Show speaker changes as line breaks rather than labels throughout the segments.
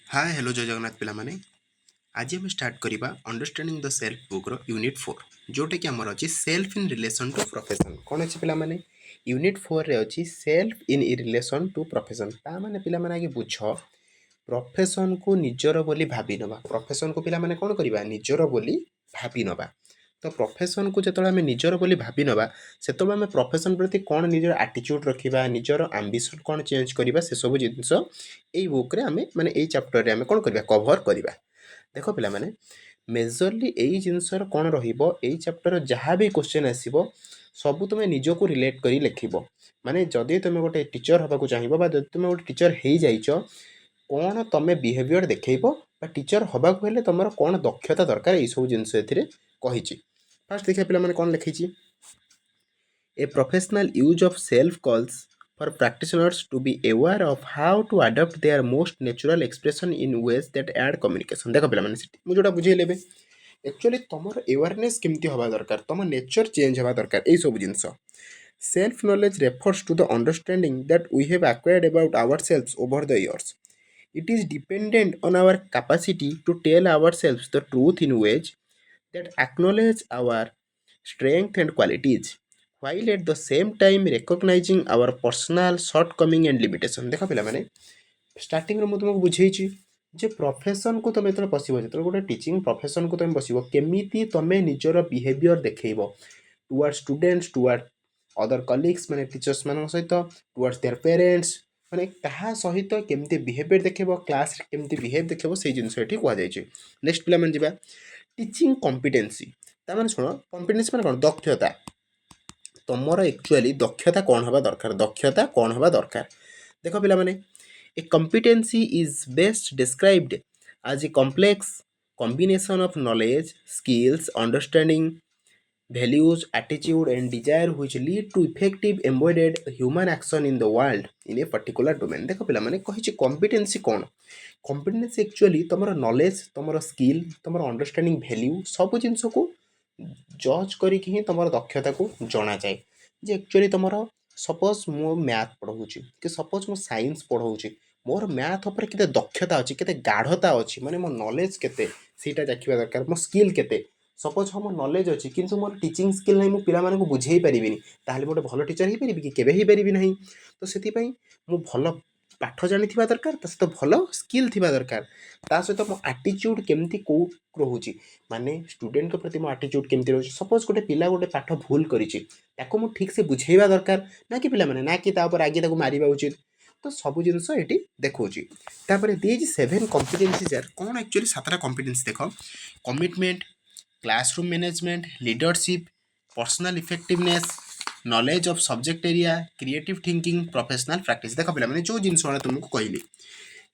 Hi hello जय जगन्नाथ पिलामाने आज आम स्टार्ट करवा अंडरस्टैंडिंग द सेल्फ बुक्र यूनिट 4 जोटा कि आमर अच्छी self in relation to profession कौन अच्छे पिलामाने यूनिट 4 रे अच्छी self in relation to profession ता माने पिलामाने आगे बुझ प्रोफेशन को निजर बोली भाबी नबा प्रोफेशन को पिलामाने कौन करबा निजर बोली भाबी नबा तो प्रोफेशन को जो आम निजर बोली भाबी नबा से आम प्रोफेशन प्रति कौन निजर आटीट्यूड रखा निजर आंबिशन कौन चेंज करवा से सब जिनस यही बुक्रे आम माने यही चैप्टर आम कौन करवा कभर करवा देख पिला माने मेजरली यही जिनसर कौन रहिबो यही चैप्टर जहाँ भी क्वेश्चन आसीबो सबू तुम निजको रिलेट करी लिखिबो माने जदि तुम गोटे टीचर हबाकू चाहिबो बा जदि तुम गोटे टीचर हो जाइछ कौन तुम बिहेवियर देखो टीचर हबाकू हेले तुमर कौन दक्षता दरकार यही सब जिनस एथिरे कहिछि फास्ट देखिए पिला माने कौन लिखिछि A professional use of self calls for practitioners to be aware of how to adopt their most natural expression in ways that add communication देखो पिला माने मु जोटा बुझे लेबे एक्चुअली तुमर अवेयरनेस केमती हवा दरकार तुम नेचर चेंज हवा दरकार ए सब जिंस self knowledge refers to the understanding that we have acquired about ourselves over the years. It is dependent on our capacity to tell ourselves the truth in ways that acknowledge our strength and qualities while at the same time recognizing our personal shortcoming and limitation देखो पिला माने starting रे मु तुमको बुझेइछि जे profession को तुम जो पशिबो जो गोटे टीचिंग प्रोफेशन को तुम बसिबो केमिति तुमे निजर बिहेवियर देखैबो towards students toward other colleagues माने टीचर्स मान सहित टुवर्ड्स देयर पेरेंट्स माने कहा सहित केमिति बिहेवियर देखैबो क्लास रे केमिति बिहेव देखैबो से जिंस एठी कुआ जायछि नेक्स्ट पिला मन जिबा टीचिंग कॉम्पिटेंसी ता माने सुनो कॉम्पिटेंसी माने कोन दक्षता तुमर एक्चुअली दक्षता कौन हवा दरकार दक्षता कौन हवा दरकार देखो पिला माने a competency is best described as a complex combination of knowledge skills understanding values attitude and desire which lead to effective embodied human action in the world in a particular domain देखो पिला माने कहिछि competency कौन competency actually तुमर knowledge तुमर skill तुमर understanding value सब जिंस को जज करिक ही तुम दक्षता को जना जाए जे एक्चुअली तुम सपोज मो मैथ पढ़ाऊँगी कि सपोज मो साइंस पढ़ाऊँगी मोर मैथ उपर केते दक्षता अच्छी केते गाढ़ता अच्छी माने मो नॉलेज केते सीटा देखिबा दरकार मो स्किल केते सपोज हम नॉलेज अच्छी किंतु मोर टीचिंग स्किल नहीं मु पिला माने को बुझेई परिबिनी ताहले मोटे भलो टीचर ही परिबि कि केबे ही परिबि नहीं तो सेति पई मु भलो पाठ जानी थिबा दरकार ता सहित भलो स्किल थिबा दरकार ता सहित मो एटीट्यूड केमती को रहउची माने स्टूडेंट के प्रति मो एटीट्यूड केमती रहउची सपोज गोटे पिला गोटे पाठ भूल करिछि ताको मु ठीक से बुझेइबा दरकार ना कि पिला माने ना कि ता ऊपर आगे ताको मारिबा उचित तो सब जिनस एटी देखौची तापर देज 7 कॉम्पिटेंसीज आर कोन एक्चुअली सातरा कॉम्पिटेंसी देखो commitment classroom management leadership personal effectiveness knowledge of subject area creative thinking professional practice देखो पिला माने जो जिनस वाला तुमको कहली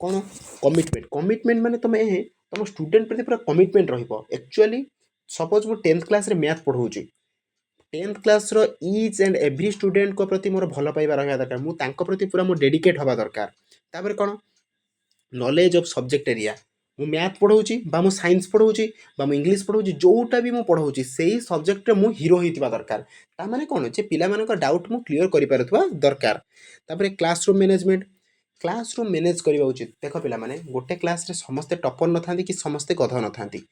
कौन कमिटमेंट कमिटमेंट माने तुम तुम स्टूडेंट प्रति पूरा कमिटमेंट रहिबो एक्चुअली सपोज मो 10th क्लास रे मैथ पढ़ाऊँगी 10th क्लास रो ईच एंड एवरी स्टूडेंट को प्रति मोर भल पाइबा रहा दरकार मु तांको प्रति पूरा मो डेडिकेट हवा दरकार तापर कौन नॉलेज ऑफ सब्जेक्ट एरिया मु मैथ पढ़ाऊँगी बा मु साइंस पढ़ाऊँगी बा मु इंग्लिश पढ़ाऊँगी जोटा भी मु पढ़ाऊँगी सेही सब्जेक्ट रे मु हीरो होइतिबा दरकार ता माने कोन जे पिला मानक डाउट मु क्लियर करि पारुथबा दरकार तापर क्लासरूम मैनेजमेंट क्लासरूम मैनेज करवा उचित देख पिला माने गोटे क्लास रे समस्ते टपर न थांती कि समस्ते गध न थांती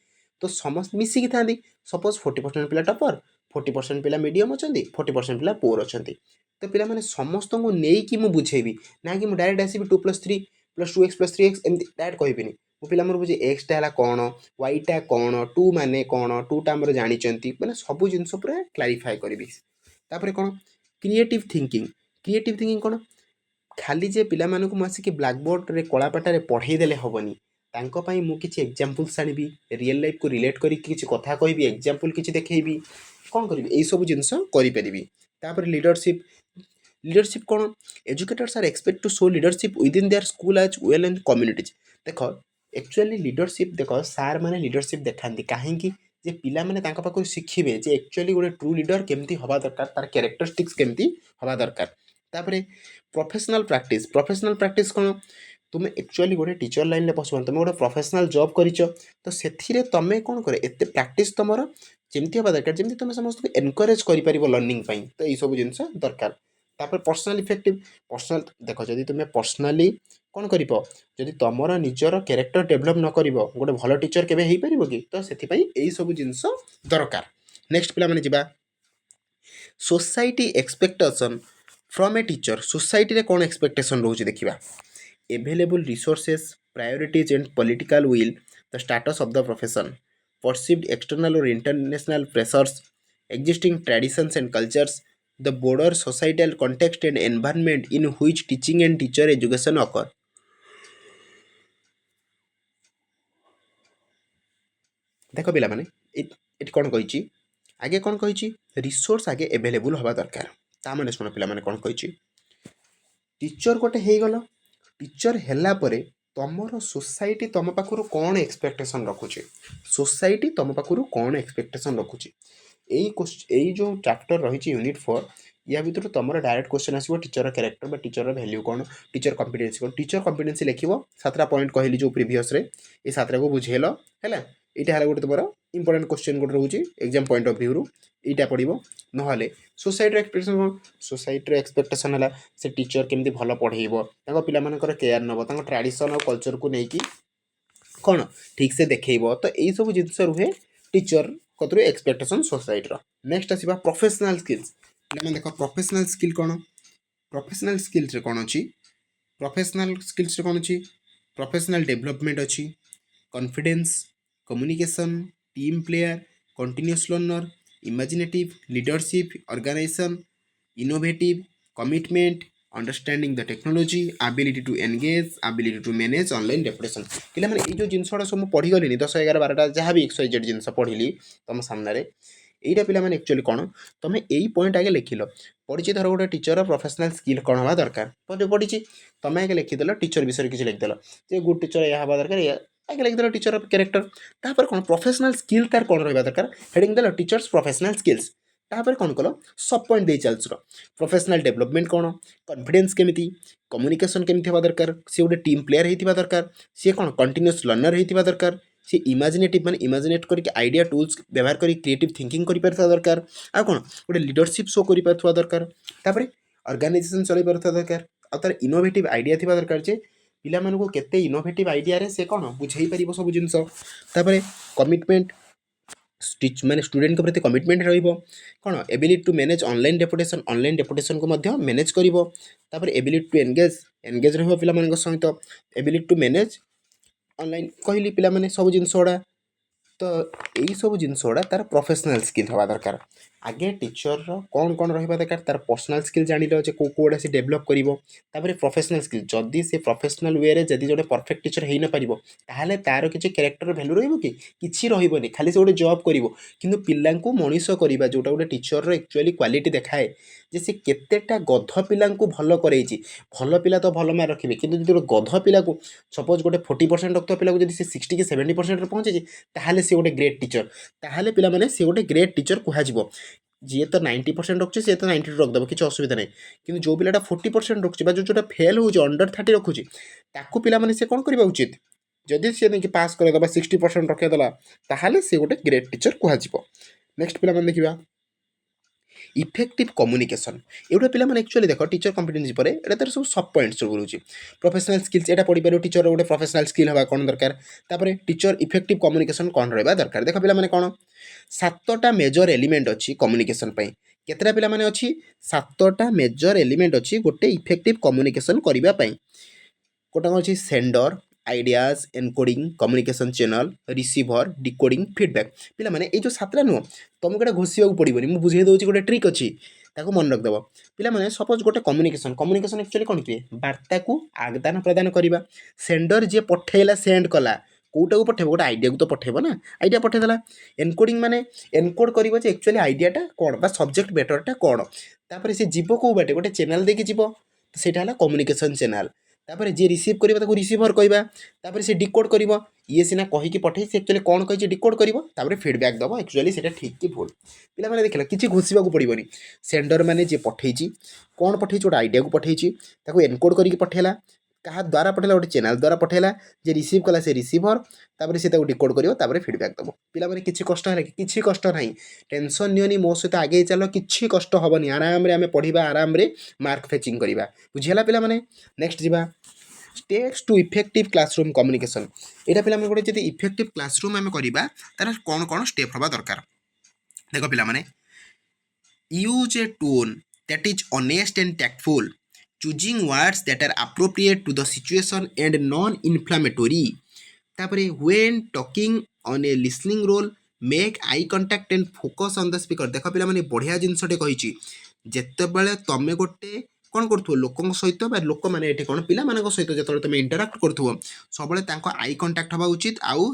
तो समस्त मिसिकी थांती सपोज 40% पिला टपर 40% पिला मीडियम अछंती 40% पिला पुअर अछंती तो पिला माने समस्त को नेई कि मु बुझेबी ना कि मु डायरेक्ट आसीबी 2+3 + 2x + 3x एमती डायरेक्ट कहबिनी मु पिला मोर बुझे x टा हला कोन y टा कोन 2 माने कोन 2 टा हमर जानिचंती माने सब जिंस पूरा क्लैरिफाई करबी तापर कोन क्रिएटिव थिंकिंग कोन खाली जे पिला मानक मु आसिक ब्लैक बोर्ड रे कलापाटा रे पढ़ाई देले हबनी तांको पई मु किछि एग्जांपल्स आनिबी रियल लाइफ को रिलेट करी किछि कथा कहबी एग्जांपल किछि देखैबी कोन करबी एई सब जिंस करि परिबी तापर लीडरशिप लीडरशिप कोन educators are expect to show leadership with in their school as well and communities देखो एक्चुअली लीडरशिप देखो सार माने लीडरशिप देखांती काहे कि जे पिला माने तांको पाखु शिखिबे जे एक्चुअली गोटे ट्रू लीडर केमती हवा दरकार तार कैरेक्टरिस्टिक्स केमती हवा दरकार तापरे प्रोफेशनल प्रैक्टिस कौन तुम एक्चुअली गोटे टीचर लाइन में पशु तुम गोटे प्रोफेशनल जॉब कर तो से तुम कौन कर एत प्रैक्टिस तुम जमी हवा दरकार जमी तुम समस्त एनकरेज कर लर्निंग तो यही सब जिन दरकार तापर पर्सनल इफेक्टिव पर्सनल देख जदि तुम पर्सनाली କ'ଣ କରିବ ଯଦି ତମର ନିଜର କ୍ୟାରେକ୍ଟର ଡେଭଲପ୍ ନ କରିବ ଗୋଟେ ଭଲ ଟିଚର କେବେ ହେଇପାରିବ କି? ତ ସେଥିପାଇଁ ଏଇସବୁ ଜିନିଷ ଦରକାର। ନେକ୍ସଟ ପିଲାମାନେ ଯିବା society expectation from a teacher. Society रे कौन एक्सपेक्टेशन रोचे देखिबा available resources priorities and political will the status of the profession perceived external और international pressures existing traditions and cultures the broader societal context and environment in which teaching and teacher education occur। देख पिला माने eighty कौन कही आगे कौन कही resource आगे एवेलेबल हवा दरकार ता माने सुन पिला माने कौन कही टीचर गोटे हो गल टीचर है तुमर सोसाइटी तुम पाखु कौन एक्सपेक्टेशन रखुचे सोसाइटी तुम पाखु कौन एक्सपेक्टेशन रखुचे यही जो चैप्टर रही यूनिट 4 या भर तुम डायरेक्ट क्वेश्चन आसो टीचर कैरेक्टर टीचर वैल्यू कौन टीचर कॉम्पिटेंसी कौन टीचर कॉम्पिटेंसी लिख 7टा पॉइंट कहली जो प्रीवियस रे ये 7टा को बुझेल है यहाँ गोटे तुम इंपोर्टाट क्वेश्चन गोटे रोचे एग्जाम पॉइंट ऑफ व्यू यहाँ पड़ो ना सोसाइटी एक्सपेक्टेशन कौन सोसाइटी एक्सपेक्टेशन है से टीचर केमती भल पढ़ेब पिलाମାନଙ୍କର केयर नब ट्रेडिशन और कल्चर को लेकिन कौन ठीक से देखेब तो यही सब जिन रुहे टीचर कतु एक्सपेक्टेशन सोसाइटी। नेक्स्ट आसवा प्रोफेशनल स्किल्स पे देख प्रोफेशनल स्किल कौन प्रोफेशनल स्किल्स कौन अच्छी प्रोफेशनल स्किल्स कौन अच्छी प्रोफेशनल डेवलपमेंट अच्छी confidence communication team player continuous learner imaginative leadership organisation innovative commitment understanding the technology ability to engage ability to manage online reputation पिला माने ये जो जिनसटा सब पढ़ी गली 10 11 12टा जहाँ भी XYZ जिनस पढ़ी तुम सामने यहीटा पिला माने एक्चुअली कौन तुम यही पॉइंट आगे लिखिल पढ़ी धर गोटे टीचर प्रोफेशनल स्किल कौन हवा दरकार पढ़ी तुम आगे लिखिदेल टीचर विषय किसी लिखिदेल जे गुड टीचर यह हवा दरकार आगे लिखिदेल टीचर कैरेक्टर तापर कौन प्रोफेशनल स्किल तार कौन रहा दरकार हेडिंग देल टीचर्स प्रोफेशनल स्किल्स तापर कौन कल सब पॉइंट दे चलछ प्रोफेशनल डेवलपमेंट कौन कॉन्फिडेंस केमिति कम्युनिकेशन केमिति हवा दरकार सी गोटे टीम प्लेयर होइथिबा दरकार सी कौन कंटिन्यूअस लर्नर होइथिबा दरकार सी इमेजिनेटिव माने इमेजिनेट करके आइडिया टूल्स व्यवहार करी क्रिएटिव थिंकिंग करि परथा दरकार आ कौन गोटे लीडरशिप शो करि परथा दरकार तापर ऑर्गेनाइजेशन चलै परथा दरकार आ तार इनोवेटिव आइडिया थिबा दरकार जे पिला मानको केते इनोवेटिव आइडिया रे से कौन बुझेई परिबो सब जिंस तापर कमिटमेंट माने स्टूडेंट के प्रति कमिटमेंट रहिबो कौन ability to manage online reputation को मध्य मैनेज करिबो तापर एबिलिटी टू एंगेज रहिबो पिला मानक सहित एबिलिटी टू मैनेज ऑनलाइन कहली पिला माने सब जिंस ओडा तो यही सब जिनस गुड़ा तार प्रोफेशनल स्किल हवा दरकार आगे टीचर कौन कौन रहा दरकार तार पर्सनाल स्किल जान कौड़ा से डेभलप कर प्रोफेशनल स्किल जदि से प्रोफेशनल वे रे जदि जो परफेक्ट टीचर हो न पारे तार किसी कैरेक्टर भैल्यू रही कि रही खाली से गोटे जॉब कर कि पिला मनीष करवा जोटा गोटे टीचर एक्चुअली क्वालिटी देखाए जे से केतेटा गध पिला भल कर भल पिला तो भल मार्क रखिए कि गध पिला को सपोज गोटे 40% रखुवा पिला को 60 कि 70% पहुँचे ताहले से गोटे ग्रेट टीचर ताहले पिला माने से गोटे ग्रेट टीचर कहुब जी तो 90% रखुचे सी तो 92 रखिदेव किसी असुविधा नहीं कि जो पिलाटा 40% रखुचे जो फेल हो अंडर 30 रखुचे ताकू पिला माने से कौन करवा उचित जदि सी नहीं पास करदेवा 60% रखीदेला ताहले से गोटे ग्रेट टीचर कहुब। नेक्स्ट पिला माने देखिबा इफेक्टिव कम्युनिकेशन एटा पिला माने एक्चुअली देख टीचर कॉम्पिटेंसी पर एटा तर सब सब पॉइंट सब रोचे प्रोफेशनल स्किल्स एटा पढ़ी पारो टीचर गोटे प्रोफेशनल स्किल हवा कौन दरकार तापर टीचर इफेक्टिव कम्युनिकेशन कौन रहा दरकार देख पिला माने कौन 7टा मेजर एलिमेंट अच्छी कम्युनिकेशन पई केतरा पिला माने अच्छी 7टा मेजर एलिमेंट अच्छी गोटे इफेक्टिव कम्युनिकेशन करबा पई कोटा अच्छी sender ideas encoding communication channel receiver decoding feedback पिला माने ये जो 7टा नुह तुमको एटा घोषिया पड़ोनी मुझे बुझे दूसरी गोटे ट्रिक अच्छी ताको मन रखदेव पिला माने सपोज गोटे कम्युनिकेशन एक्चुअली कौन किए वार्ता को आदान प्रदान करवा सेंडर जी पठेला सेंड कला कौटा को पठेब गोटे आइडिया को तो पठेब ना आइडिया पठेदेला एनकोडिंग माने एनकोड कर एक्चुअली आइडियाटा कौन सब्जेक्ट मैटरटा कौन तापर से जीव कौ बाटे गोटे चैनल देखिए जीव तो सेटा है कम्युनिकेशन चैनल तापर जी रिसीव करबा ताको रिसीवर कहबा तापर से डिकोड करबो ये सीना कहीकि पठे से एक्चुअली कौन कही डिकोड करबो तापर फीडबैक दबो एक्चुअली सेटा ठीक कि भूल पिला माने देखला किछि घोषिबा को पड़िबोनी सेंडर माने जे पठेछि कौन पठेछि गोटे आइडिया को पठेछि ताको एनकोड करिकि पठेला क्या द्वारा पठेला गोटे चैनल द्वारा पठेला जे रिसीव कला से रिसीवर तापर से डिकोड करियो तापर फीडबैक दबो पिला माने किछि कष्ट है किछि कष्ट नहीं टेंशन नियोनी मो सहित आगे चलो किछि कष्ट हबनी आराम रे आमे पढ़िबा आराम रे मार्क फेचिंग करिबा बुझिला पिला माने। नेक्स्ट जीवा steps to effective classroom communication एटा पिला गोटे जब इफेक्टिव क्लासरूम आम करवा तार कौन कौन स्टेप हवा दरकार देख पिला माने use A tone that is honest and tactful choosing words that are appropriate to the situation and non-inflammatory तापरे when talking on a listening role make eye contact and focus on the speaker देख पिला माने बढ़िया जिनसटे कहिची जेतेबेले तमे गोटे कौन करथु लोकन सहित बा लोक माने एठी कोन पिला मानक सहित जेतेबेले तमे इंटरैक्ट करथु सबले तांको आई कांटेक्ट हवा उचित आउ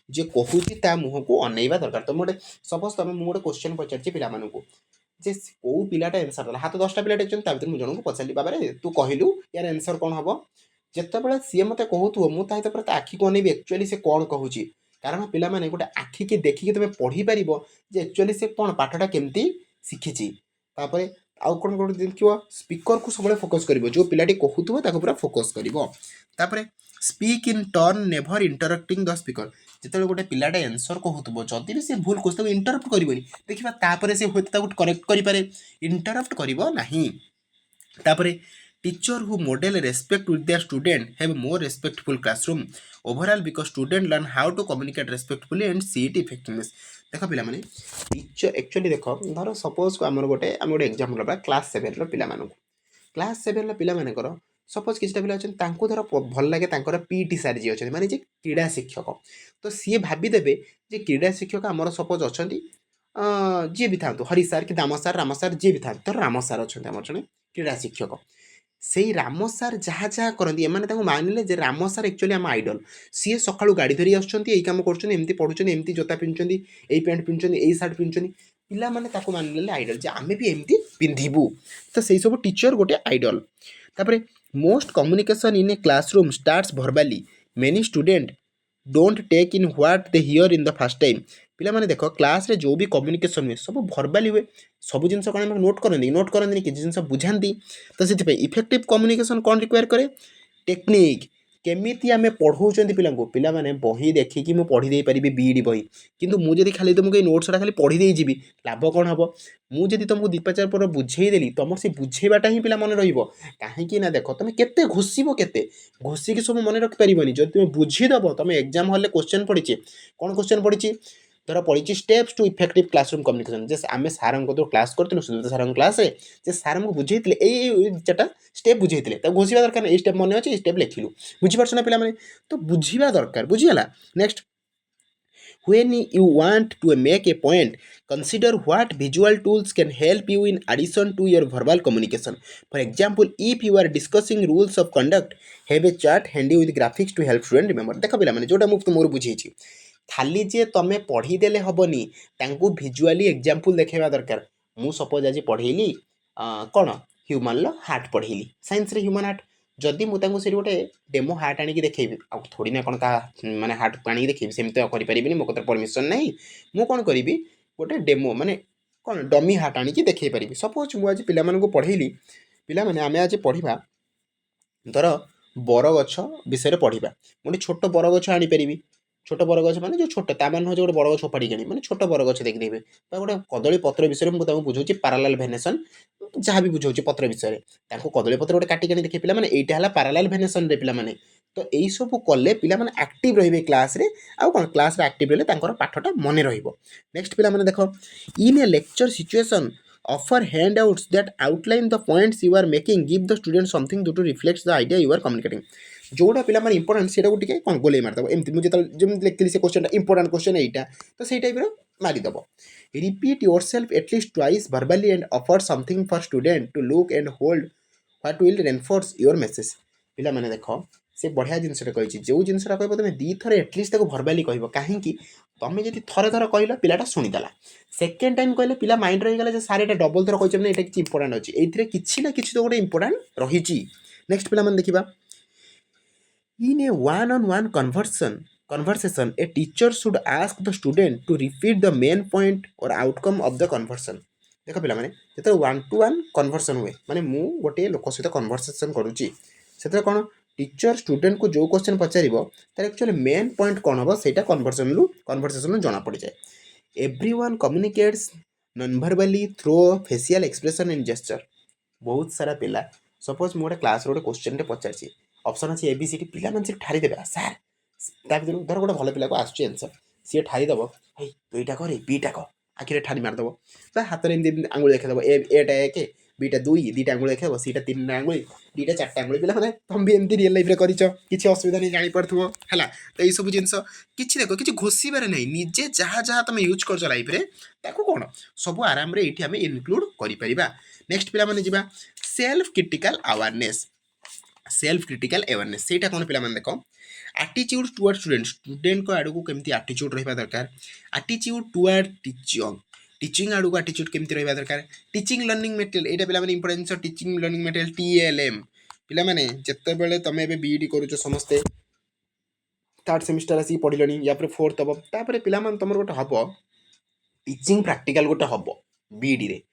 जे कहूची ता मुह को अनेइबा दरकार तो मोटे सपोज तमे मु गोटे क्वेश्चन पचारची पिला मानकू जे कोउ पिलाटा आंसर देला हाथ 10टा पिला टेक्चन ता भीतर मु जनको पचारली बाबा रे तू कहिलु यार आंसर कोन हबो ଯେତେବେଳେ ସିଏ ମୋତେ କହୁଥିବ ମୁଁ ତା ସହିତ ପୁରା ତା ଆଖିକୁ ଅନେଇବି ଆକ୍ଚୁଆଲି ସେ କ'ଣ କହୁଛି କାରଣ ପିଲାମାନେ ଗୋଟେ ଆଖିକି ଦେଖିକି ତୁମେ ପଢ଼ିପାରିବ ଯେ ଆକ୍ଚୁଆଲି ସେ କ'ଣ ପାଠଟା କେମିତି ଶିଖିଛି ତାପରେ ଆଉ କ'ଣ ଗୋଟେ ଦେଖିବ ସ୍ପିକରକୁ ସବୁବେଳେ ଫୋକସ୍ କରିବ ଯେଉଁ ପିଲାଟି କହୁଥିବ ତାକୁ ପୁରା ଫୋକସ୍ କରିବ ତାପରେ speak in turn never interrupting the speaker ଯେତେବେଳେ ଗୋଟେ ପିଲାଟା ଆନ୍ସର କହୁଥିବ ଯଦି ବି ସେ ଭୁଲ କହୁଛି ତାକୁ ଇଣ୍ଟରପ୍ଟ କରିବନି ଦେଖିବା ତାପରେ ସେ ହୁଏତ ତାକୁ କରେକ୍ଟ କରିପାରେ ଇଣ୍ଟରପ୍ଟ କରିବ ନାହିଁ ତାପରେ teacher who model respect with their student have more respectful classroom overall because student learn how to communicate respectfully and see it effectiveness देख पिला माने टीचर एक्चुअली देख धर सपोज को आमर गोटे आम गोटे एग्जांपल बा क्लास 7 रो पिला मानकु क्लास 7 रो पिला मानकर सपोज किछटा पिला अछन तांको धर भल लागे तांकर पीटी सर जी अछन माने जे क्रीड़ा शिक्षक तो सी भाबी देबे जे क्रीड़ा शिक्षक आमर सपोज अछंती जी भी था हरि सर कि राम सर जी भी था तो राम सर अछंती आमर जने क्रीड़ा शिक्षक सेई राम सार जहाँ जहाँ करती एम मानिले जे राम सार एक्चुअली आम आइडल सी सकाळू गाड़ी धरी आसुँच कम कर पढ़ुं एमती जोता पिंधुं यही पैंट पिंधुं यही सार्ट पिंधुं पिला माने ताको मानिले आइडल जे आमे भी एमती पिंधिबू तो सही सब टीचर गोटे आइडल तापरे most communication in a classroom starts verbally many student don't take in what they hear in the first time पिला माने देखो क्लास रे जो भी कम्युनिकेशन हुए सब वर्बाली हुए सब जिन कौन नोट करते कि जिन बुझाती तो से इफेक्टिव कम्युनिकेशन कौन रिक्वायर करे टेक्निक केमिति आमे पढ़ाऊँ पिला पिला माने बही देखिकी मुझे पढ़ी दे पारि B.ed बही किंतु मुझे खाली तुमको नोट्स खाली पढ़ी दे जी लाभ कौन हम मुझे तुमको दीपाचार पर बुझेदेली तुम से बुझेबाटा ही पिला मन रही ना देख तुम के घोषब के घोषिकी सब मन रखिपार जब तुम बुझीदेव तुम एग्जाम हल क्वेश्चन पढ़ी कौन क्वेश्चन पढ़ी धर पढ़ी steps to effective classroom communication जे आम सार तो क्लास करूँ सुनीता सार क्लास जे सार को बुझे चार्टा स्टेप बुझे घोषा दरकार ये स्टेप मन अच्छे स्टेप लिखिलु बुझीपार ना पे तो बुझा दरकार बुझीगला next when you want to make a point consider what visual tools can help you in addition to your verbal communication for example if you are discussing rules of conduct have a chart handy with graphics to help student remember देख पिला माने जोटा मुझे मोर बुझेछि खाली जे तमे पढ़ी देले हबनी तांकु visually example देखेबा दरकार मु सपोज आज पढ़ेली कौन ह्यूमन लो हार्ट पढ़ेली साइंस रे ह्यूमन हार्ट जदि मुझे से गोटे डेमो हार्ट आनिक देखेबी आ थोड़ी ना कौन का माने हार्ट आनिक देखेबी सेमती करें मो कत परमिशन ना मु कौन करी गोटे डेमो माने कौन डमी हार्ट आनिक देखे पारि सपोज मुझे पिला पढ़ेली पिला माने आमे आज पढ़ा धर बरगछ विषय पढ़ा गोटे छोट बरगछ आनीपारि छोट बरगछ माने जो छोट ता मान गोटे बड़ गछ उपाड़ी आनी माने छोट बरगछ देखिदेवे गोटे कदली पत्र विषय मुझे बुझाऊँ पारालाल भेनेसन जहाँ भी बुझाऊँ पत्र विषय कदली पत्र गोटे काटिक देखे पे यहाँ है पारालाल भेनेसन रे पे तो यही सब कले पिला एक्टिव रे क्लास रे आउ कौन क्लास रे एक्टिव रहे पाठटा मन नेक्स्ट पिला देख in a lecture situation offer handouts that outline the points you are making give the student something to reflect the idea you are communicating जोड़ा पिला माने इंपोर्टेंट सेटा को टिके कोन गोले मार दबो एमती मुझे जेम लिखली से क्वेश्चन इंपोर्टेंट क्वेश्चन एटा तो सेही टाइप रो मारी दबो repeat yourself at least twice verbally and offer something for student to look and hold what will reinforce your message पिला माने देखो से बढ़िया जिनसटा कहि जो जिनसटा कहबो तुम दी थरे एटलीस्ट ताको वर्बली कहबो काहे कि तुम जदि थरे थरे कहला पिलाटा सुनिदेला सेकेंड टाइम कहले पिला माइंड रही गला जे सारे एटा डबल थरे कहछ ना एटा किछि इंपोर्टेंट अछि एथिरे किछि ना किछि तो गोटे इंपोर्टेंट रहिछि नेक्स्ट पिला माने देखिबा In a one-on-one conversation, a teacher should ask the student to repeat the main point or outcome of the conversation. देखो पिला माने जेते वन टू वन कन्वर्सेशन हुए माने मु गोटे लोक सहित कन्वर्सेशन करूची सेते कोन टीचर स्टूडेंट को जो क्वेश्चन पचारिबो तार एक्चुअली मेन पॉइंट कोन हबो सेटा कन्वर्सेशन जना पड़ी जाए everyone communicates non verbally through facial expression and gesture बहुत सारा पिला सपोज मु गोटे क्लास रो गोटे क्वेश्चन टे पचारची ऑप्शन अच्छे एबीसीडी पिला माने ठारी देबे सर ता भीतर धर गोटे भल पिला को आसुची आंसर सी ठारी दब हे तू एटा करे बीटा क आखिरे ठारी मार दब बा हाथ रे एमती आंगुल देखा दब एटा एक बीटा दुई दीटा आंगुल देखा सीटा तीन आंगुल दीटा चारटा आंगुल पिला माने तुम भी एमती रियल लाइफ रे करिछ किछि असुविधा नहीं जानि पड़थुओ हला तो एई सब जिंस किछि देखो किछि घोषिबार नहीं निजे जहाँ जहाँ तुम यूज करछ लाइफ रे ताको कोन सब आराम रे एठी हमें इनक्लूड करि परिबा नेक्स्ट पिला माने जिबा self critical awareness self critical awareness सेटा कोन पिला माने देखो एटीट्यूड टुवर्ड स्टूडेंट को आडू को केमती एटीट्यूड रहिबा दरकार एटीट्यूड टुवर्ड टीचिंग आडू को एटीट्यूड केमती रहिबा दरकार टीचिंग लर्निंग मटेरियल एटा पिला माने importance teaching learning material TLM पिला माने जत्ते बेले तमे एबे बीईडी करूछ समस्ते थर्ड सेमिस्टर आसी पढिलनी या फिर फोर्थ हबो तापरे पिला माने तमर गोटे हबो टीचिंग प्रैक्टिकल गोटे हबो बीईडी रे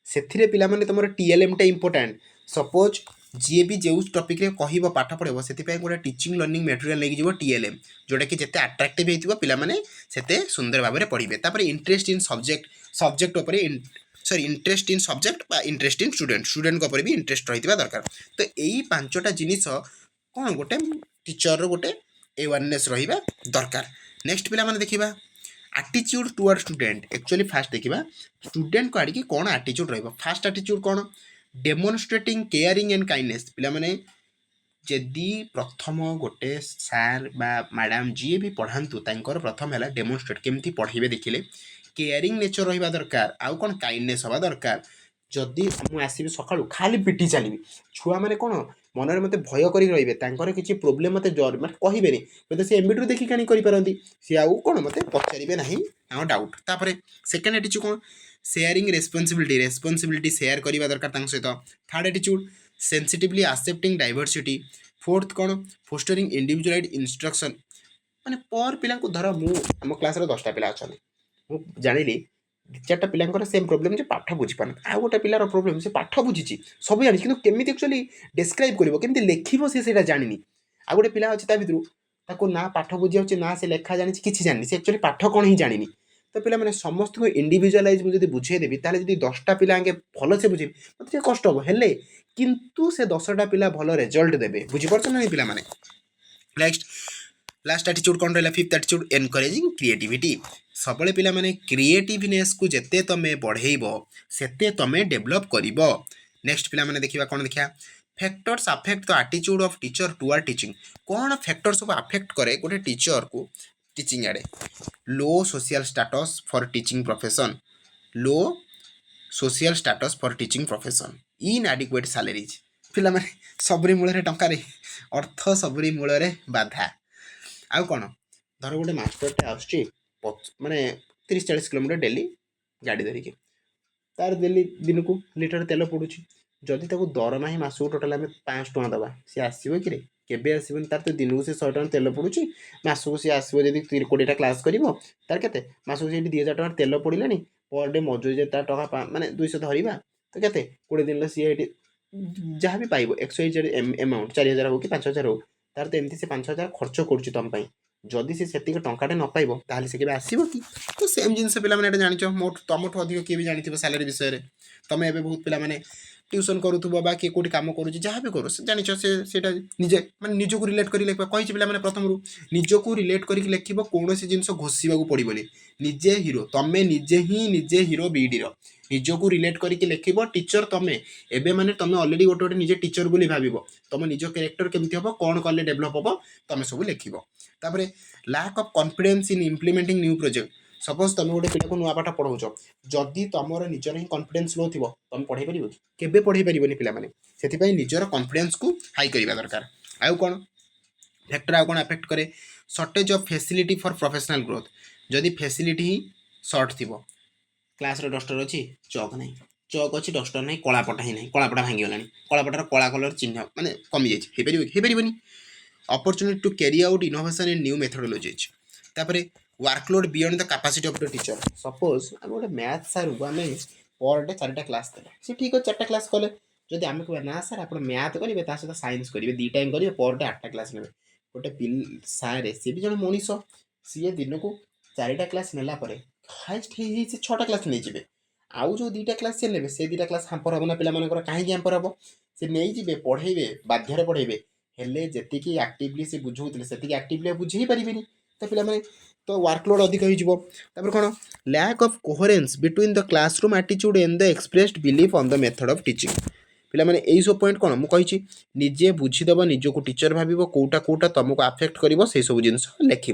सेथिरे पिला माने तमर टीएलएम टा इंपोर्टेंट सपोज जी भी जो टॉपिक रे कहबो पाठ पढेबो सेति पय गोटे टीचिंग लर्निंग मटेरियल लेके जीवो टीएलएम जोटा कि जते अट्रैक्टिव हेतिबो पिला माने सेते सुंदर भाबरे पढिबे तापर इंटरेस्ट इन सब्जेक्ट ऊपर सॉरी इंटरेस्ट इन सब्जेक्ट बा इंटरेस्ट इन स्टूडेंट को ऊपर भी इंटरेस्ट रहितबा दरकार तो एई पांचटा जिनिस कोन गोटे टीचर रो गोटे अवेयरनेस रहिबा दरकार नेक्स्ट पिला माने देखिबा attitude toward student actually first देखिबा स्टूडेंट को आडी की कोन एटीट्यूड रहइबो फास्ट एटीट्यूड कोन डेमोन्स्ट्रेटिंग केयरिंग एंड काइंडनेस पिला माने जदि प्रथम गोटे सर बा मैडम जी भी पढ़ातु तांकर प्रथम है डेमोन्स्ट्रेट केमती पढ़े देखिले केयरिंग नेचर रहिबा दरकार आउ कोन काइंडनेस हवा दरकार जदि मु आसीबी सकाळू खाली पिटी चलीबी छुआ माने कोन मनरे मते भय करी रहिबे तांकर किछि प्रॉब्लम मते जर मत कहिबेनी मते से एमबीडू देखि कानी करि परंती से आउ कोन मते पचारिबे नाही आ डाउट तापरे सेकंड एटीट्यूड कोन शेयरिंग रेस्पॉन्सिबिलिटी शेयर करिबा दरकार तांग सहित third attitude sensitively accepting diversity fourth कोन फोस्टरिंग इंडिविजुअलाइज्ड इंस्ट्रक्शन माने पर पिला को धर मु हम क्लास रे 10टा पिला अछन मु जानिली चारटा पिलांकर सेम प्रॉब्लम जे पाठ बुझी पान आ गोटा पिलार प्रॉब्लम से पाठ बुझीची सब जानि किंतु केमिति एक्चुअली डिस्क्राइब करिवो केमिति लेखिबो से सेटा जानिनी आ गोटे पिला अछि ता भितरु ताको ना पाठ बुझी आउची ना से लेखा जानि किछि जानि से एक्चुअली पाठ कोन ही जानिनी तो पिला माने समस्त को इंडिविजुअलाइज मु जदी बुझे देबी ताले जदी 10टा पिला आगे भलो से बुझी मते कष्ट हो हेले किंतु से 10टा पिला भलो रिजल्ट देबे बुझी परछन नै पिला माने नेक्स्ट लास्ट एटीट्यूड कोन रहला फिफ्थ एटीट्यूड एनकरेजिंग क्रिएटिविटी सबले पिला माने क्रिएटिवनेस को जते तमे बढ़ेइबो सेते तमे डेवलप करिवो नेक्स्ट पिला माने देखिबा कोन देखिया factors affect the attitude of teacher toward teaching कोन फैक्टर्स को अफेक्ट करे गोटे टीचर को टीचिंग आड़े low social status for teaching profession low social status for teaching profession inadequate salaries पिला माने सबरी मूल रे टंका रे अर्थ सबरी मूल रे बाधा आउ कोन धर गोटे मास्टरटे आसुची माने 30-40 किलोमीटर डेली गाड़ी धरिकी तार डेली दिन को लिटर तेल पड़ुची जदि ताको दरमा ही मासको टोटाल आम 500 टଙ୍କା दबा सी आसो कि केबे आसबनी तार तो दिन को से 100 टଙ୍କା तेल पड़ुची मासको सी आसो जदि 20टा क्लास करिवो तार केते मासको से 2000 टଙ୍କା तेल पड़िलानी पर डे मजूरी जे तार टका माने 200 धरिबा तो केते 20 दिन सी एटी जहाँ भी पाइबो एक्सवाइजेड अमाउंट 4000 हो कि 5000 हो तार तो एमती से 5000 खर्च करुची तुम पाई जदि से सेतिक टंकाटे न पाइबो ताहले से केबे आसीबो कि तो सेम जिंस पिला माने जानिचो मोट तमठो अधिक के भी जानिथिबो सैलरी विषय रे तमे एबे बहुत पिला माने ट्यूशन करूथबो बा के कोठी काम करूची जहाँ भी करू से जानिचो से सेटा निजे माने निजो को रिलेट करी लेखबा कहिछि पिला माने प्रथम रु निजो को रिलेट करी लेखिबो कोनोसी जिंस घोषिबा को पड़िबोनी निजे हीरो तमे निजे हीरो बीडी रो निजो को रिलेट करी लेखिबो टीचर तमे एबे माने तमे ऑलरेडी गोटे गोटे निजे टीचर बोली भाबिबो तमे निजो कैरेक्टर केमति हबो कोन करले डेवलप हबो तमे सब लेखिबो तापरे lack of confidence in implementing new project suppose तुम गोटे पिला को नुआ पाठ पढ़ाउछ जदि तुमर निजर ही कॉन्फिडेंस लो थिबो तुम पढ़ाई परिबो केबे पढ़ाई परिबोनी पिला माने सेति पई निजर कॉन्फिडेंस को हाई करिबा दरकार आउ कोन फैक्टर आउ कोन अफेक्ट करे shortage of facility for professional growth जदि फैसिलिटी ही शॉर्ट थिबो क्लास रे डस्टर अछि चौक नहीं चौक अच्छी डस्टर नहीं कलापटा ही नहीं कलापटा भांगी गलानी कलापटार कला कलर चिन्ह माने कमी जाइछ हे परिबोनी opportunity to carry out innovation and new methodologies तापरे workload beyond the capacity of the teacher suppose हम गोटे मैथ सर को आम पर डे 4टा क्लास देले से ठीक है 4टा क्लास कले जदि आम कह ना सर आप मैथ करेंगे ता सहित साइंस करेंगे 2 टाइम करेंगे पर डे 8टा क्लास ने गोटे सारे सी भी जन मनीष सी दिन को 4टा क्लास नेला हाइस्ट ही 6टा क्लास नहीं जाए आउ जो 2टा क्लास से ने से 2टा क्लास हांपर हम ना पिला मानकर कहीं हांपर हम से नहीं जी पढ़ेबे बाध्यरे पढ़ेबे हेले जेतिकी एक्टिवली से बुझाऊले सेतिकी एक्टिवली बुझे पारिबेनी तो पिलामाने तो वर्कलोड अधिक हो कौन lack of coherence between the classroom attitude and the expressed belief on the method of teaching पिलामाने यही सब पॉइंट कौन मुझे निजे बुझीदेव निजक टीचर भाव कौटा कौटा तुमको आफेक्ट कर से सब जिन लिख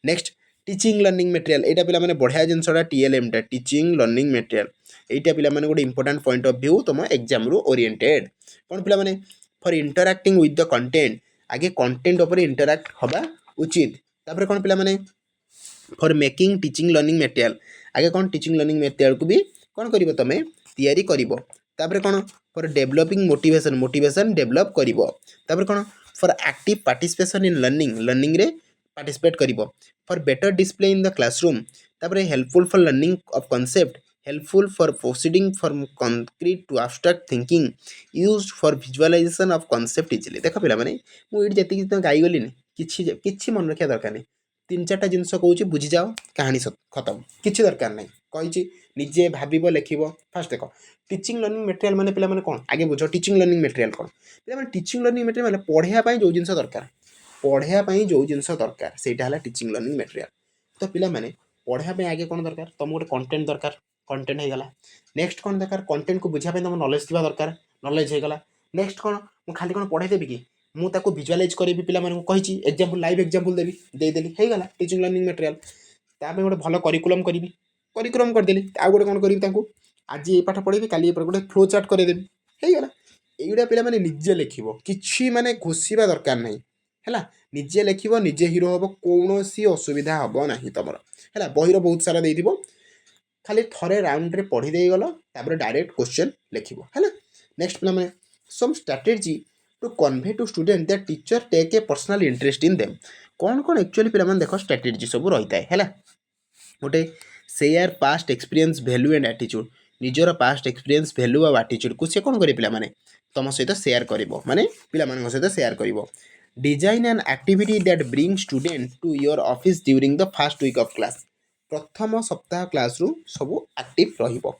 नेक्स्ट टीचिंग लर्निंग मटेरियल यहाँ पे बढ़िया जिनसा TLM टा टीचिंग लर्निंग मटेरियल यहाँ पे गोटे इंपोर्टाट पॉइंट ऑफ व्यू तुम एग्जाम रु ओरिएंटेड कौन पे for interacting with the content आगे कंटेंट उपर इंटरैक्ट हवा उचित तापर कौन पे for making teaching learning material आगे कौन टीचिंग लर्निंग मटेरियल को भी कौन कर तुम तैयारी कर कौन for developing motivation motivation develop कर कौन for active participation in learning learning रे पार्टिसिपेट कर for better display in the classroom तापर helpful for learning of concept helpful for proceeding from concrete to abstract thinking used for visualisation of concept easily देख पिला माने मु it जति गाई गली किछि मन रखिया दरकार नहीं तीन चार्टा जिनस कहूँ बुझी जाओ कहानी खत्म किसी दरकार नहीं कही निजे भाव लिख फास्ट देख टीचिंग लर्निंग मटेरियल माने पिला माने कौन आगे बुझ टीचिंग लर्निंग मटेरियल कौन पिला माने टीचिंग लर्निंग मटेरियल माने पढ़ाई जो जिन दरकार पढ़ाई जो जिन दरकार से टीचिंग लर्निंग मटेरियल तो पिला माने पढ़ाई आगे कौन दरकार तुम गोटे कंटेंट दरकार कंटेंट होगा नेक्स्ट कौन दरकार कंटेंट को बुझापी तुम नॉलेज थी दरकार नॉलेज होगा नेक्स्ट कौन मुझे खाली कौन पढ़ाई देवी कि मुझे विजुअलाइज करी पिला कही एग्जांपल लाइव एग्जांपल देवी देदेली होगा टीचिंग लर्निंग मटेरियल ताप गोटे भल करिकुलम करी करिकुलम करदेली आ गोटे कौन करी आज ये पाठ पढ़ेबी काली गोटे फ्लो चार्ट करदेवी होगा এইগুলা ପିଲାମାନେ ନିଜେ ଲେଖିବ କିଛି ମାନେ ଘୋଷିବା ଦରକାର ନାହିଁ ହେଲା ନିଜେ ଲେଖିବ ନିଜେ ହିରୋ ହେବ କୌଣସି ଅସୁବିଧା ହେବ ନାହିଁ ତମର ହେଲା ବହିର ବହୁତ ସାରା ଦେଇଥିବ ଖାଲି ଥରେ ରାଉଣ୍ଡରେ ପଢ଼ି ଦେଇଗଲ ତାପରେ ଡାଇରେକ୍ଟ କ୍ୱେଶ୍ଚନ୍ ଲେଖିବ ହେଲା ନେକ୍ସଟ ପିଲାମାନେ some strategy to convey to student that teacher take a personal interest in them कौन कौन एक्चुअली पे देख स्ट्राटेजी सब रही है गोटे share past experience value and attitude निजर पास्ट एक्सपीरियंस वैल्यू और एटीट्यूड को सी कौन करे पे तुम सहित शेयर कर माने पिला सहित शेयर कर design and activity that bring student to your office during the first week of class प्रथम सप्ताह क्लास रु सब एक्टिव रहिबो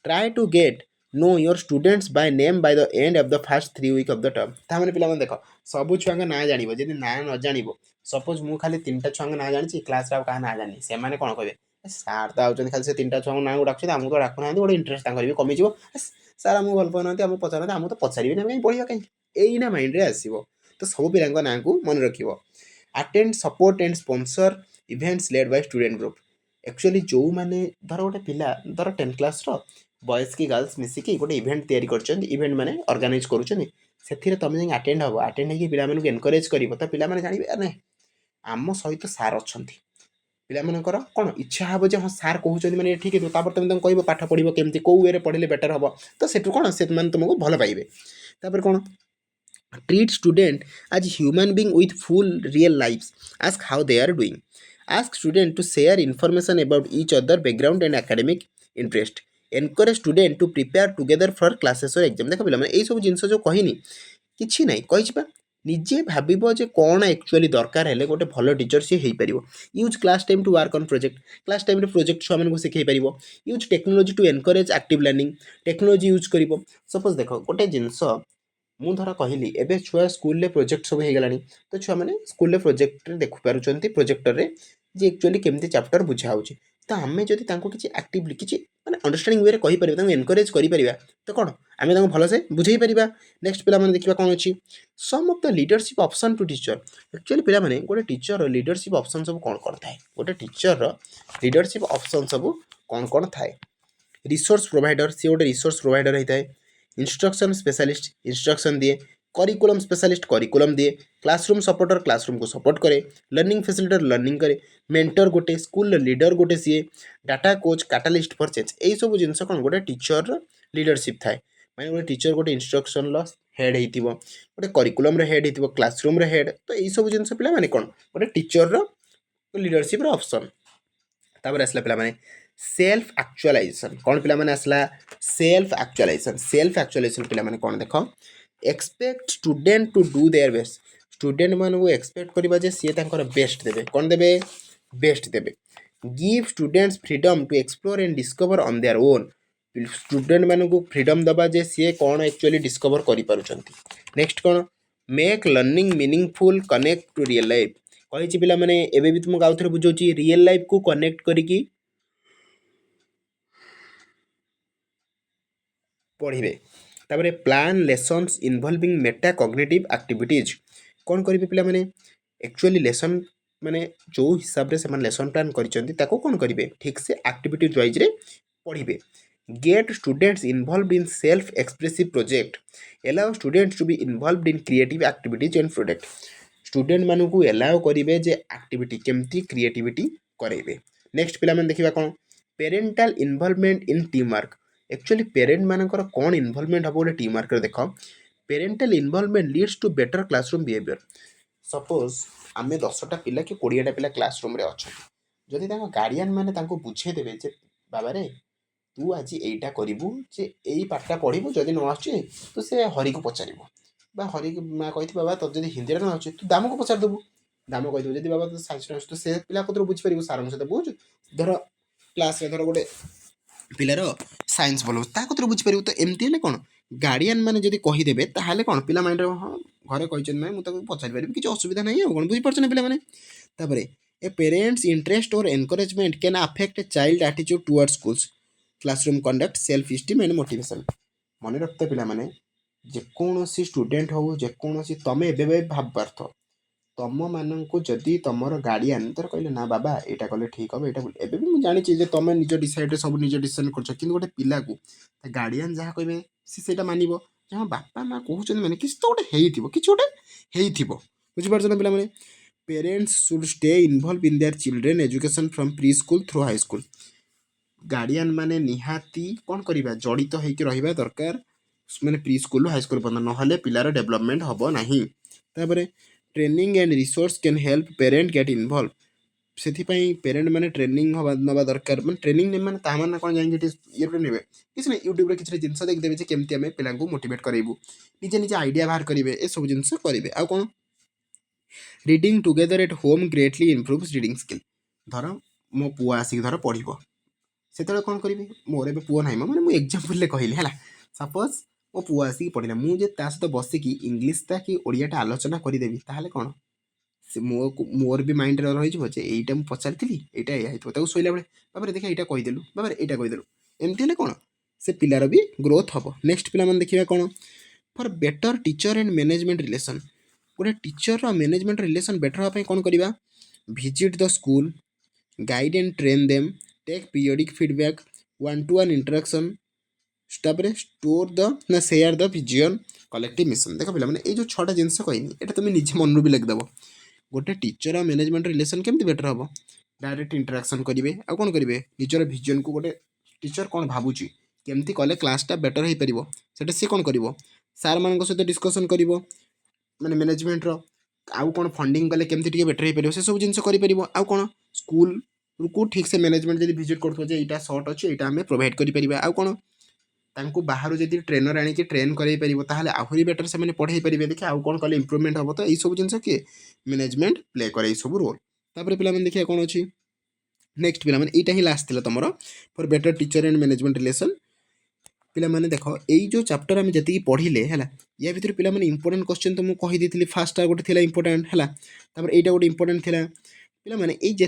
try to get know your students by name by the end of the first 3 week of the term तामाने पिला मन देखो सब छुआ ना जानिबो जदि ना न जानिबो सपोज मु खाली तीनटा छुआ ना जानि क्लास रा का ना जानि से माने कोन कहबे सार तो आउचन खाली से तीनटा छुआ ना डाकछन हमु तो डाकु ना गोटे इंटरेस्ट तांकर भी कमी जिवो सार हमु भल पनते हमु पचारते हमु तो पचारिबे ना कहीं पढिया कहीं एई ना माइंड रे आसीबो तो सब पिलांका ना को मन रखिबो attend support and sponsor events led by student group actually जो माने धर गोटे पिला धर 10 क्लास रो बॉयज की गर्ल्स मिसिकी गोटे इवेंट तैयारी कर इवेंट माने ऑर्गेनाइज करुँचे तुम जाए अटेंड हम अटेंड होगी पिला एनकरेज कर तो पिला जानवे अरे आम सहित सार अच्छा पिलाମାନଙ୍କର कौन इच्छा हे जो हाँ सार कहते मैंने ठीक है तुम तुम कह पाठ पढ़ो केमती कौ वे पढ़े बेटर हम तो से कौन से तुमको भल पाइबे तापर कौन treat student as human being with full real life ask how they are doing ask student to share information about each other background and academic interest encourage student to prepare together for classes और exam देख पे यही सब जिन जो कहनी कि ना कही निजे भाव जे कौन एक्चुअली दरकार है गोटे भल टीचर सी हो पार use class time to work on project class time project छुआ को शिखे पार use technology to encourage active learning technology use कर सपोज देख गोटे जिनस मु धर कहली एवं छुआ स्कूल प्रोजेक्ट सब हो गलानी तो छुआ मैंने स्कूल प्रोजेक्ट देखि पारुछंती प्रोजेक्टर जे एक्चुअली केमती चैप्टर बुझा हो तो आम जदि किसी एक्टिवली किसी माने अंडरस्टैंडिंग वे कहीपर एनकरेज कर तो कौन आम भल से बुझे पार नेक्स्ट पिला देखा कौन अच्छी some of the leadership option to teacher actually पिला गोटे टीचर लीडरशिप ऑप्शन सब कौन कौन थाए गोटे टीचर लीडरशिप ऑप्शन सब कौन कौन थाए रिसोर्स प्रोवाइडर सी गोटे रिसोर्स प्रोवाइडर होता है इंस्ट्रक्शन स्पेशलिस्ट इंस्ट्रक्शन दिए करिकुलम स्पेशलिस्ट करिकुलम दिए क्लासरूम सपोर्टर क्लासरूम को सपोर्ट करे लर्निंग फैसिलिटेटर लर्निंग करे मेंटर गोटे स्कूल लीडर गोटे सी data coach catalyst for change यही सब जिन कौन गोटे टीचर लीडरशिप थाए माने गोटे टीचर गोटे इंस्ट्रक्शन हेड होती गोटे करिकुलम हेड होती क्लासरूम हेड तो यही सब जिन पिला माने कौन गोटे टीचर लीडरशिप ऑप्शन तापर आसला पिला माने सेल्फ एक्चुअलाइजेशन कौन पिला माने आसला सेल्फ एक्चुअलाइजेशन पिला माने कौन देख expect student to do their best student मान को एक्सपेक्ट करवा जे सी बेस्ट देवे कौन देवे बेस्ट देवे give students freedom to explore and discover on their own student मान को फ्रीडम दबा जे सी कौन एक्चुअली डिस्कवर कर पारुछंती नेक्स्ट कौन make learning meaningful connect to real life कही पिला माने एबे भी तुमको आउथरे बुझौची रियल लाइफ को कनेक्ट करिकी पढ़िबे तापर plan lessons involving metacognitive activities कौन करेंगे पिला माने एक्चुअली लेसन माने जो हिसाब रे से लेसन प्लान करिसेंती ताको कौन करेंगे ठीक से एक्टिविटीज वाइज रे पढ़िबे get students involve in self expressive project allow students to be involve in creative activities and product student मानू एलाउ करेंगे जे एक्टिविटी केमती क्रिएटिविटी करेंगे नेक्स्ट पिला माने देखिबा कौन parental involvement in team work actually parent मानकर कौन इन्वॉल्वमेंट हम गोटे टीम वर्क देख parental involvement leads to better classroom behaviour suppose आम 10टा पिला कि 20टा पिला क्लासरूम अच्छा जदि गार्डियन मैंने बुझेदेवे जे बाबा रे तू आज यहीटा करू जे यही पाठटा पढ़ू जदि न आसुचे तो से हरि को पचार हरि माँ कही बाबा तो जब हिंदी न आसुचे तू दाम को पचारदेबू दाम कहीदेव जब बाबा तो साइंस तो से पिला कतर बुझीपार सार सहित बुझ धर क्लास धर गोटे पिलार साइंस भल कतर बुझीपार तो एमती कौन गार्डियन मैंने जब कहीदेवे ताहले कौन पिला माइंड हाँ घरे कही ना मुझे पचारि पारि किसी असुविधा नहीं है कौन बुझीपार ना पे ए पेरेंट्स इंटरेस्ट और encouragement can affect a child attitude towards schools classroom conduct self esteem and motivation मन रखते पिला माने जेकोसी स्टूडेंट हो जेकोसी तमें एवं भाव पार्थ तुम मानू जदि तुम गार्डियन तर कहले ना बाबा यहाँ कले ठीक हम यहाँ एवं भी मुझे जानी तुम निज डिसाइड सब निज डिसीजन कर गोटे पिला को गार्डियन जहाँ कहे सीटा मान हाँ बापा माँ कहते मैंने किसी तो गोटे बुझीपार ना पे parents should stay involve in their children education from pre school through high school guardian माने निहाती कौन करवा जड़ित होकर रहा दरकार मैंने प्री स्कूल हाई स्कूल पर्यटन ना पिलार डेवलपमेंट हम ना training and resource can help parent get involve से पेरेंट मैंने ट्रेनिंग नवा दरकार मैं ट्रेनिंग ने मैंने तामान कौन जाए ये ने किसी ना यूट्यूब किसी जिन देखिदेवे केमती आम पिला मोटिवेट करेंगे निजे निजे आइडिया बाहर करेंगे ये सब जिन करेंगे आ कौन reading together at home greatly improves reading skill धर मो पुआ आसिक धर पढ़ से कौन करी मोर ए पुआ ना मैंने मुझे एक्जामपल कहली है सपोज मो पुआ आसिक पढ़ला मुझे सहित बसिकी इंग्लीशटा कि ओडियाटा आलोचना करदेवी ताहले कौन से मोर भी माइंड रही यहीटा मुझे पचारि यहाँ शोला बेले बाबा देखा यहाँ कहीदेलु बाबा यहाँ कहीदेलु एमती कौन से पिलार भी ग्रोथ हम नेक्स्ट पिला देखा कौन for better teacher and management relation गोटे टीचर मैनेजमेंट रिलेशन बेटर हाँपाई कौन करवा visit the school guide and train them take periodic feedback 1-to-1 interaction store the ना share the vision collective mission देख पे ये जो 6टा जिनस कहनी ये तुम निजे मन भी लिखिदेव गोटे टीचर मैनेजमेंट रिलेशन केमती बेटर हम डायरेक्ट इंटरेक्शन करेंगे आ कौन करेंगे निजर विजन को गोटे टीचर कौन भावुची केमती कले क्लासटा बेटर हो पार सी कौन कर सार मान सहित डिस्कसन कर माने मैनेजमेंट आउ कौन फंडिंग कले केमती बेटर हो पार से सब जिन कर कौन स्कूल को ठीक से मैनेजमेंट जब विजिट कर यहाँ सर्ट अच्छे यहाँ आम प्रोवाइड कर आउ कौन तांको बाहर जब ट्रेनर आनिक ट्रेन कर आहरी बेटर से पढ़े पारे देखिए आउ कौन कले इम्प्रूवमेंट हम तो यही सब जिन किए मैनेजमेंट प्ले करे सब रोल तापर पे देखिए कौन अच्छी नेक्स्ट पे यहाँ ही लास्ट थी तुम for better teacher and management relation पे देख यही जो चैप्टर आम जी पढ़ले है या भितर पे इंपोर्टेंट क्वेश्चन तो मुझे कहीदी फास्ट गोटे थी इंपोर्टेंट है यहाँ गोटे इंपोर्टेंट थी पे जी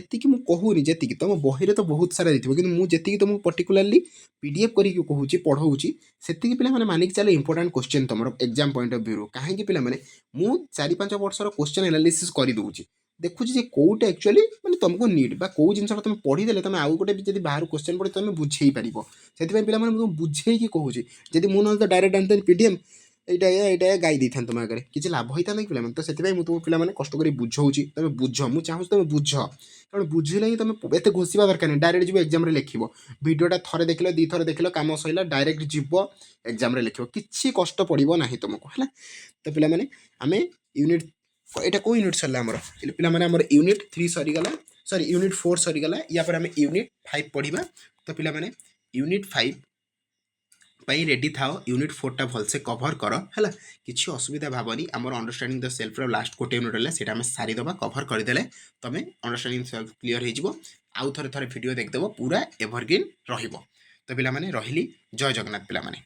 कहूनी जी तुम बही तो बहुत सारा देखो कि मुझे तुमको पर्टिकुलाली पीडीएफ करके कहूँ पढ़ाऊँगी से पे मानिक चलो इंपोर्टेंट क्वेश्चन तुम एग्जाम पॉइंट ऑफ व्यू कहीं पे मुझे 4-5 वर्षर क्वेश्चन एनालिसिस कर दूसरी देखुची जे कौटा एक्चुअली मैंने तुमको नीड कौ जिन तुम पढ़ीदे तुम आउ गोटे जब बाहर क्वेश्चन पढ़े तुम बुझे पार से पे बुझे कहूँ जब मुझे डायरेक्ट आनी पीडीएम यहाँ गाई था तुम आगे किसी लाभ होता ना पे तो से मुझे तुम पे कष्ट कर बुझाऊँगी तुम बुझ मुझे चाहूँ तुम बुझ कारण बुझे ही तुम एत घोषा दरकार नहीं डायरेक्ट जी एग्जाम लिख भिडियोटा थे देख 2 थर देख कम सैला डायरेक्ट जीव एग्जाम लिख किसी कष्ट पड़ो ना तुमको है तो पे आम यूनिट यहाँ कौ यूनिट सरला पे यूनिट 3 सरीगला सरी यूनिट 4 सरीगला या पर आम यूनिट 5 पढ़ा तो पे यूनिट 5 पाई रेडी था यूनिट 4टा भलसे कभर कर है किसी असुविधा भावनी आमर अंडरस्टैंडिंग द सेल्फ लास्ट गोटे यूनिट है से सारीदे कभर करदे तुम अंडरस्टैंडिंग सेल्फ क्लीयर हो आउ थे भिडियो देखदेव पूरा एवरग्रीन रही तो पे रही जय जगन्नाथ पे।